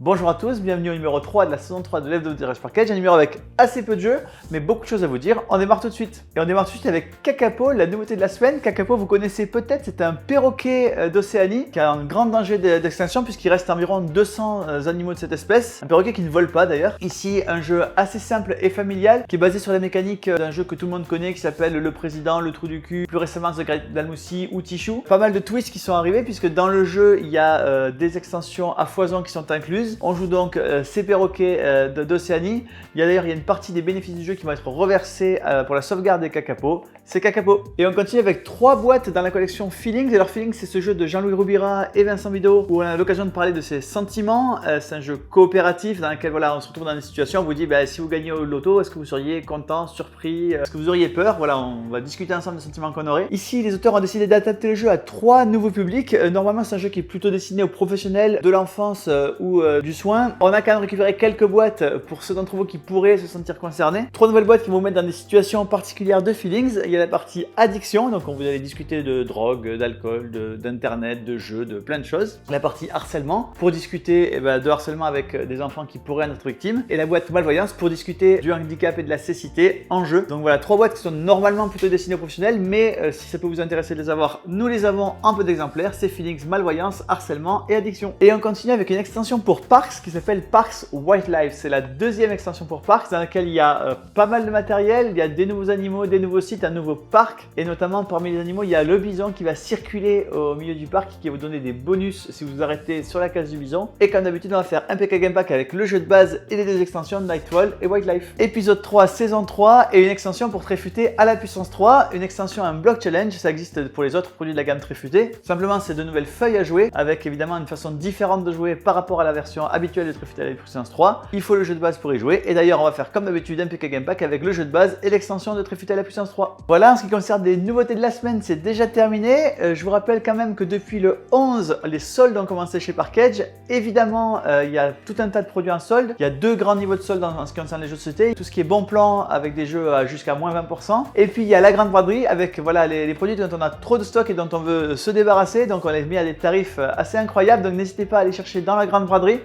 Bonjour à tous, bienvenue au numéro 3 de la saison 3 de Left 4 Dead Rush Package, un numéro avec assez peu de jeux, mais beaucoup de choses à vous dire. On démarre tout de suite. Et on démarre tout de suite avec Kakapo, la nouveauté de la semaine. Kakapo, vous connaissez peut-être, c'est un perroquet d'Océanie qui a un grand danger d'extinction puisqu'il reste environ 200 animaux de cette espèce. Un perroquet qui ne vole pas d'ailleurs. Ici, un jeu assez simple et familial qui est basé sur la mécanique d'un jeu que tout le monde connaît qui s'appelle Le Président, Le Trou du Cul, plus récemment The Great Dalmousie ou Tichou. Pas mal de twists qui sont arrivés puisque dans le jeu, il y a des extensions à foison qui sont incluses. On joue donc ces perroquets d'Océanie. D'ailleurs, il y a une partie des bénéfices du jeu qui vont être reversés pour la sauvegarde des Kakapo. C'est Kakapo. Et on continue avec 3 boîtes dans la collection Feelings. Et leur Feelings, c'est ce jeu de Jean-Louis Roubira et Vincent Bidot où on a l'occasion de parler de ses sentiments. C'est un jeu coopératif dans lequel voilà, on se retrouve dans des situations où on vous dit si vous gagnez au loto, est-ce que vous seriez content, surpris, est-ce que vous auriez peur? Voilà, on va discuter ensemble des sentiments qu'on aurait. Ici, les auteurs ont décidé d'adapter le jeu à 3 nouveaux publics. Normalement, c'est un jeu qui est plutôt destiné aux professionnels de l'enfance ou du soin. On a quand même récupéré quelques boîtes pour ceux d'entre vous qui pourraient se sentir concernés. 3 nouvelles boîtes qui vont vous mettre dans des situations particulières de feelings. Il y a la partie addiction, donc on vous allez discuter de drogue, d'alcool, d'internet, de jeux, de plein de choses. La partie harcèlement, pour discuter de harcèlement avec des enfants qui pourraient en être victimes. Et la boîte malvoyance pour discuter du handicap et de la cécité en jeu. Donc voilà, 3 boîtes qui sont normalement plutôt destinées aux professionnels, mais si ça peut vous intéresser de les avoir, nous les avons en peu d'exemplaires. C'est feelings, malvoyance, harcèlement et addiction. Et on continue avec une extension pour Parks qui s'appelle Parks Wildlife. C'est la deuxième extension pour Parks dans laquelle il y a pas mal de matériel, il y a des nouveaux animaux, des nouveaux sites, un nouveau parc et notamment parmi les animaux il y a le bison qui va circuler au milieu du parc qui va vous donner des bonus si vous vous arrêtez sur la case du bison. Et comme d'habitude on va faire un PK Game Pack avec le jeu de base et les 2 extensions Nightfall et Wildlife. Épisode 3, saison 3 et une extension pour Tréfuté à la puissance 3, une extension un block challenge, ça existe pour les autres produits de la gamme Tréfuté. Simplement c'est de nouvelles feuilles à jouer avec évidemment une façon différente de jouer par rapport à la version habituelle de Tréfuté à la puissance 3. Il faut le jeu de base pour y jouer et d'ailleurs on va faire comme d'habitude un PK Game Pack avec le jeu de base et l'extension de Tréfuté à la puissance 3. Voilà, en ce qui concerne les nouveautés de la semaine, c'est déjà terminé. Je vous rappelle quand même que depuis le 11, les soldes ont commencé chez Parkage. Évidemment, il y a tout un tas de produits en solde. Il y a 2 grands niveaux de solde en ce qui concerne les jeux de société. Tout ce qui est bon plan avec des jeux à jusqu'à moins 20%. Et puis il y a la grande braderie avec voilà, les produits dont on a trop de stock et dont on veut se débarrasser. Donc on les met à des tarifs assez incroyables. Donc n'hésitez pas à aller chercher dans la grande braderie.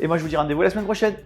Et moi je vous dis rendez-vous la semaine prochaine.